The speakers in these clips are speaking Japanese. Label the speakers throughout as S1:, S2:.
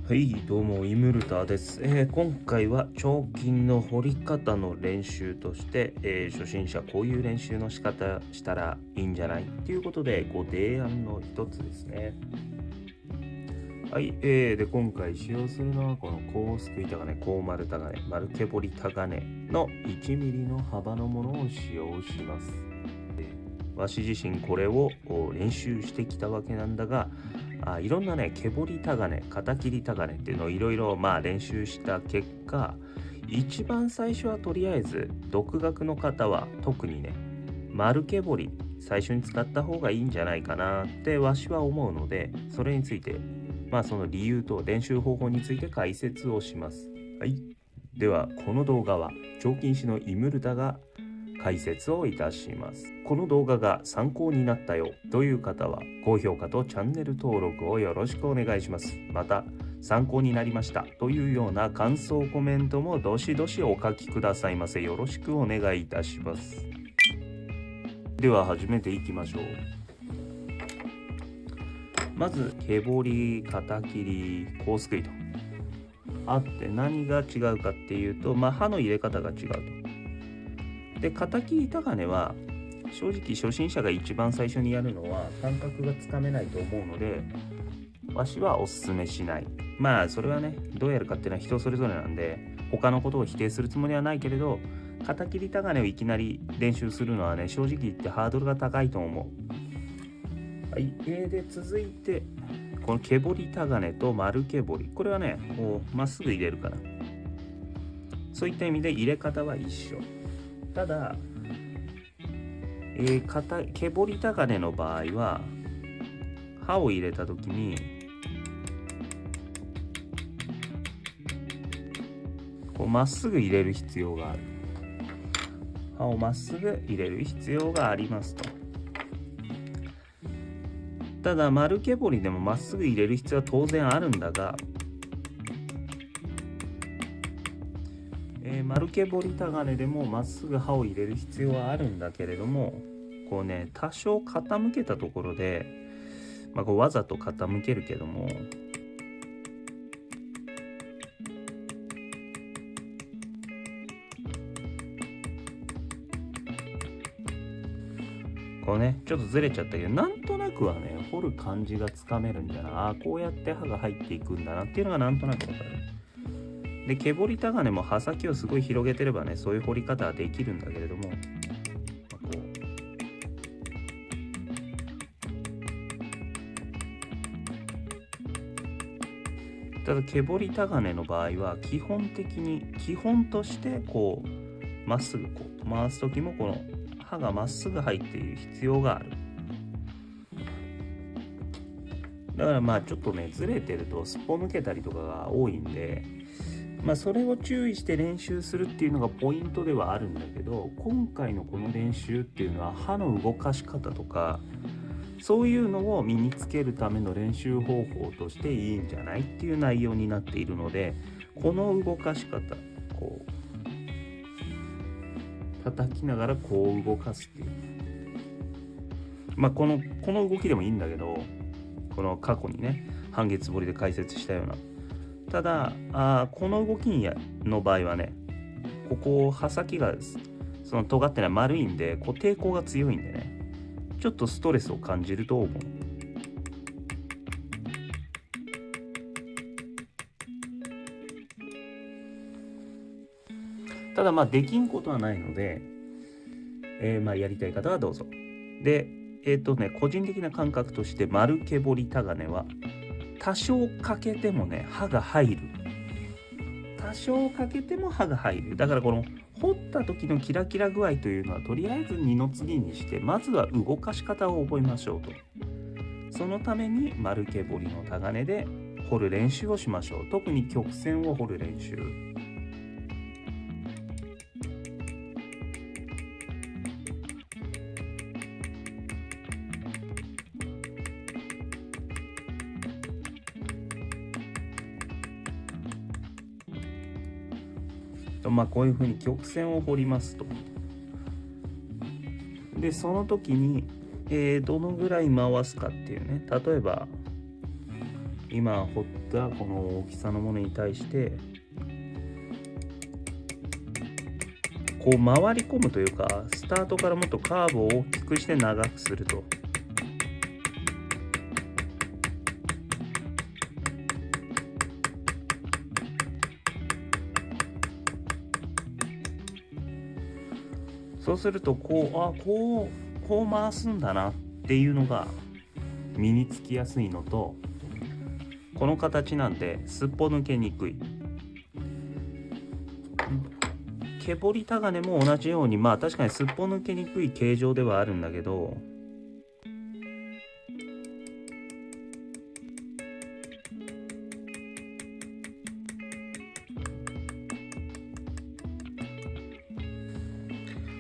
S1: はい、どうも、イムルタです。今回は彫金の彫り方の練習として、初心者こういう練習の仕方したらいいんじゃないっていうことでご提案の一つですね。はい、で今回使用するのはこの高すくい鋼、高丸鋼、丸け彫り鋼の1ミリの幅のものを使用します。わし自身これを練習してきたわけなんだが、いろんなね、毛彫りタガネ、肩切りタガネっていうのをいろいろ練習した結果、一番最初はとりあえず独学の方は特にね、丸毛彫り最初に使った方がいいんじゃないかなってわしは思うので、それについてその理由と練習方法について解説をします。はい。ではこの動画は彫金師のイムルタが解説をいたします。この動画が参考になったよという方は高評価とチャンネル登録をよろしくお願いします。また参考になりましたというような感想コメントもどしどしお書きくださいませ。よろしくお願いいたします。では始めていきましょう。まず毛彫り、肩切り、高すくいとあって何が違うかっていうと、刃の入れ方が違うと。で、肩切り鋼は正直初心者が一番最初にやるのは感覚がつかめないと思うので、わしはおすすめしない。それはね、どうやるかっていうのは人それぞれなんで、他のことを否定するつもりはないけれど、肩切り鋼をいきなり練習するのはね、正直言ってハードルが高いと思う。はい。で続いてこの毛彫り鋼と丸毛彫り、これはね、こうまっすぐ入れるから、そういった意味で入れ方は一緒。ただ、毛彫り鋼の場合は刃を入れた時にこうまっすぐ入れる必要がある。刃をまっすぐ入れる必要がありますと。ただ丸毛彫りでもまっすぐ入れる必要は当然あるんだが、丸毛彫り鋼でもまっすぐ刃を入れる必要はあるんだけれども、こうね、多少傾けたところで、こうわざと傾けるけども、こうね、ちょっとずれちゃったけど、なんとなくはね、彫る感じがつかめるんだな。こうやって刃が入っていくんだなっていうのがなんとなくわかる。で、毛彫り鋼も刃先をすごい広げてればね、そういう彫り方はできるんだけれども、ただ毛彫り鋼の場合は基本としてこうまっすぐこう回す時もこの刃がまっすぐ入っている必要がある。だからちょっとねずれてるとすっぽ抜けたりとかが多いんで、それを注意して練習するっていうのがポイントではあるんだけど、今回のこの練習っていうのは刃の動かし方とかそういうのを身につけるための練習方法としていいんじゃないっていう内容になっているので、この動かし方、こう叩きながらこう動かすっていう、この動きでもいいんだけど、この過去にね半月彫りで解説したような、ただこの動きの場合はね、ここ刃先がその尖ってない丸いんで、こう抵抗が強いんでね、ちょっとストレスを感じると思う。ただできんことはないので、やりたい方はどうぞ。で、個人的な感覚として丸毛彫り鋼は多少欠けてもね刃が入る。多少欠けても刃が入る。だからこの彫った時のキラキラ具合というのはとりあえず二の次にして、まずは動かし方を覚えましょうと。そのために丸毛彫りの鋼で彫る練習をしましょう。特に曲線を彫る練習。こういうふうに曲線を彫りますと。でその時に、どのぐらい回すかっていうね、例えば今彫ったこの大きさのものに対してこう回り込むというか、スタートからもっとカーブを大きくして長くすると。そうするとこう回すんだなっていうのが身につきやすいのと、この形なんですっぽ抜けにくい。毛彫りタガネも同じように、まあ確かにすっぽ抜けにくい形状ではあるんだけど、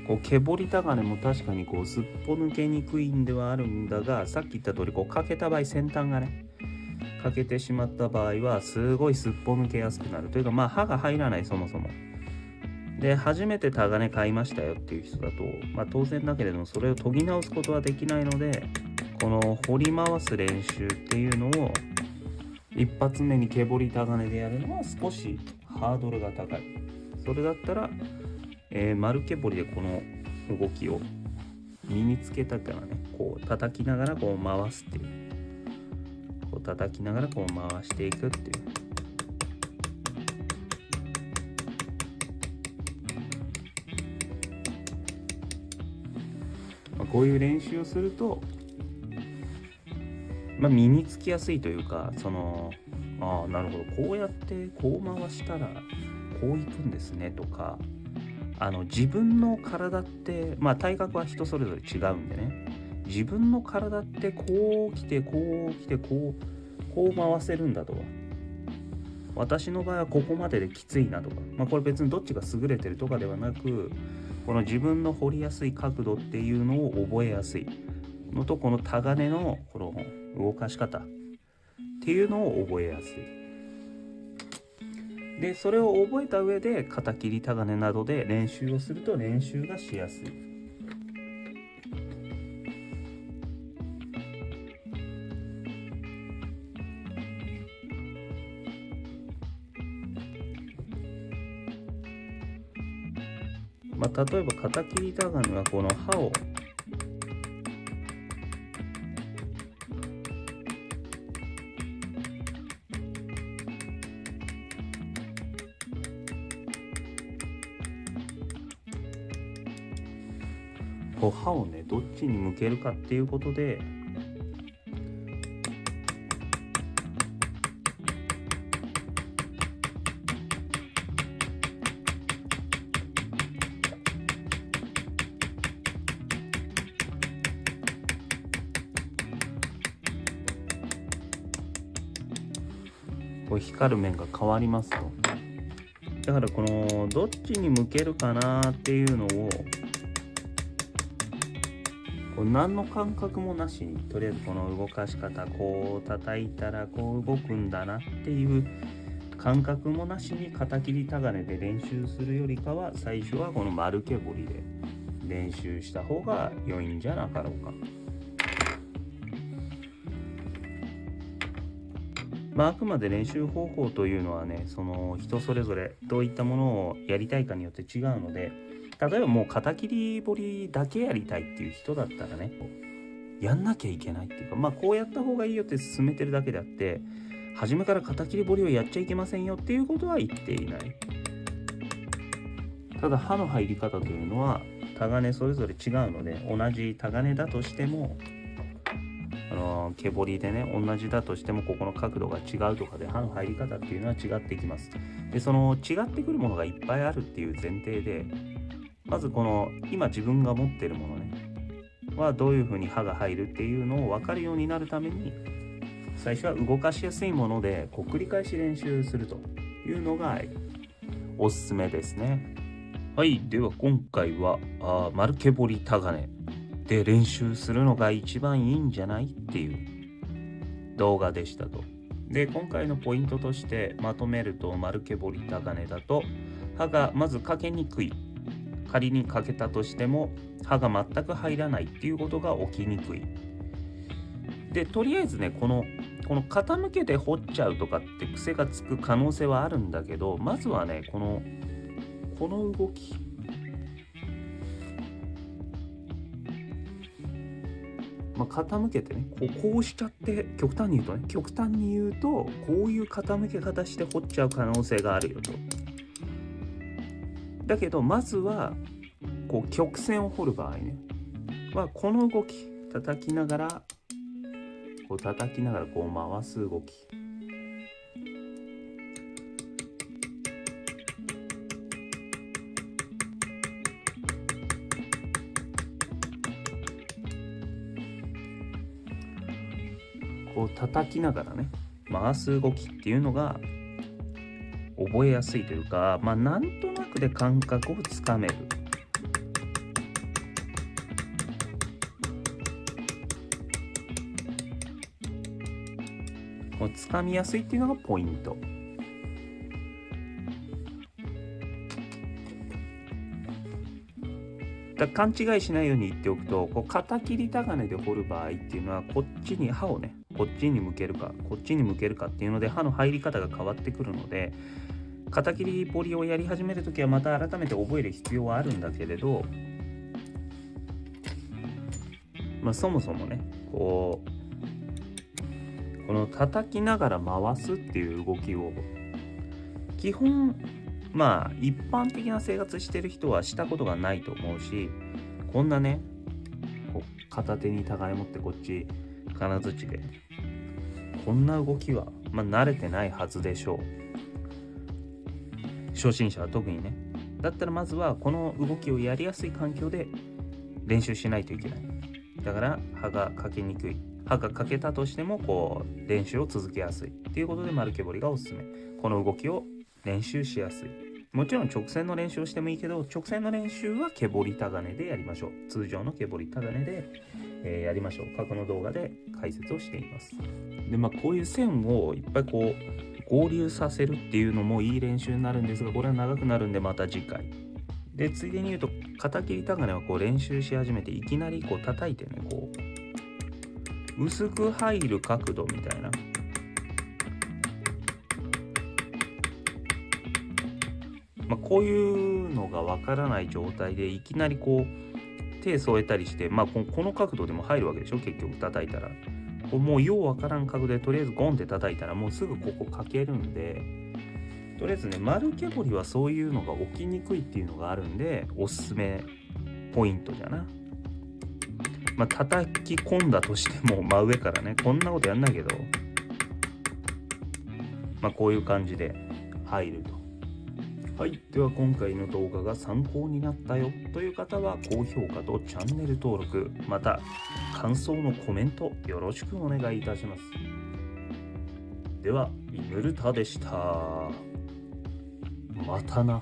S1: こう毛彫りタガネも確かにこうすっぽ抜けにくいんではあるんだが、さっき言った通りこう欠けた場合、先端がね欠けてしまった場合はすごいすっぽ抜けやすくなるというか、まあ刃が入らない、そもそもで。初めてタガネ買いましたよっていう人だと、まあ当然だけれどもそれを研ぎ直すことはできないので、この掘り回す練習っていうのを一発目に毛彫りタガネでやるのは少しハードルが高い。それだったら丸毛彫りでこの動きを身につけたからね、こう叩きながらこう回すっていう、こう叩きながらこう回していくっていう。こういう練習をすると、身につきやすいというか、なるほど、こうやってこう回したらこういくんですねとか、自分の体って、体格は人それぞれ違うんでね、自分の体ってこう来てこう来てこう回せるんだとか、私の場合はここまでできついなとか、これ別にどっちが優れてるとかではなく、この自分の掘りやすい角度っていうのを覚えやすいのと、このタガネのこの動かし方っていうのを覚えやすい。でそれを覚えた上で肩切りタガネなどで練習をすると練習がしやすい。例えば肩切りタガネはこの刃を刃をねどっちに向けるかっていうことで、こう光る面が変わりますと。だからこのどっちに向けるかなっていうのを何の感覚もなしに、とりあえずこの動かし方、こう叩いたらこう動くんだなっていう感覚もなしに肩切りタガネで練習するよりかは、最初はこの丸毛彫りで練習した方が良いんじゃなかろうか。あくまで練習方法というのはね、その人それぞれどういったものをやりたいかによって違うので、例えばもう肩切り彫りだけやりたいっていう人だったらね、やんなきゃいけないっていうか、こうやった方がいいよって勧めてるだけであって、初めから肩切り彫りをやっちゃいけませんよっていうことは言っていない。ただ刃の入り方というのはタガネそれぞれ違うので、同じタガネだとしても毛彫りでね同じだとしても、ここの角度が違うとかで刃の入り方っていうのは違ってきます。でその違ってくるものがいっぱいあるっていう前提で、まずこの今自分が持っているものねはどういうふうに刃が入るっていうのを分かるようになるために、最初は動かしやすいものでこう繰り返し練習するというのがおすすめですね。はい、では今回は丸毛彫りタガネで練習するのが一番いいんじゃないっていう動画でしたと。で今回のポイントとしてまとめると、丸毛彫りタガネだと刃がまずかけにくい、仮にかけたとしても刃が全く入らないっていうことが起きにくい。でとりあえずね、このこの傾けて掘っちゃうとかって癖がつく可能性はあるんだけど、まずはね、この動き、傾けてね、こうしちゃって、極端に言うとこういう傾け方して掘っちゃう可能性があるよと。だけどまずはこう曲線を掘る場合ねは、この動き叩きながらこう回す動き、こう叩きながらね回す動きっていうのが覚えやすいというか、なんとなくで感覚をつかめる。こうつかみやすいっていうのがポイント。だ勘違いしないように言っておくと、こう片切りたがねで掘る場合っていうのは、こっちに刃をねこっちに向けるかこっちに向けるかっていうので刃の入り方が変わってくるので、片切り彫りをやり始めるときはまた改めて覚える必要はあるんだけれど、そもそもねこの叩きながら回すっていう動きを基本一般的な生活してる人はしたことがないと思うし、こんなねこう片手に互い持ってこっち金槌でこんな動きは慣れてないはずでしょう。初心者は特にね。だったらまずはこの動きをやりやすい環境で練習しないといけない。だから刃がかけにくい、刃がかけたとしてもこう練習を続けやすいっていうことで丸け彫りがおすすめ。この動きを練習しやすい。もちろん直線の練習をしてもいいけど、直線の練習は毛彫りタガネでやりましょう。通常の毛彫りタガネで、やりましょう。過去の動画で解説をしています。でこういう線をいっぱいこう合流させるっていうのもいい練習になるんですが、これは長くなるんでまた次回。でついでに言うと、片切りタガネはこう練習し始めていきなりこう叩いてね、こう薄く入る角度みたいな、こういうのがわからない状態でいきなりこう手添えたりして、この角度でも入るわけでしょ。結局叩いたらこうもうようわからん角度でとりあえずゴンって叩いたらもうすぐここかけるんで、とりあえずね丸け彫りはそういうのが起きにくいっていうのがあるんで、おすすめポイントじゃな。叩き込んだとしても真上からねこんなことやんないけど、こういう感じで入ると。はい、では今回の動画が参考になったよという方は高評価とチャンネル登録、また感想のコメントよろしくお願いいたします。ではイムルタでした。またな。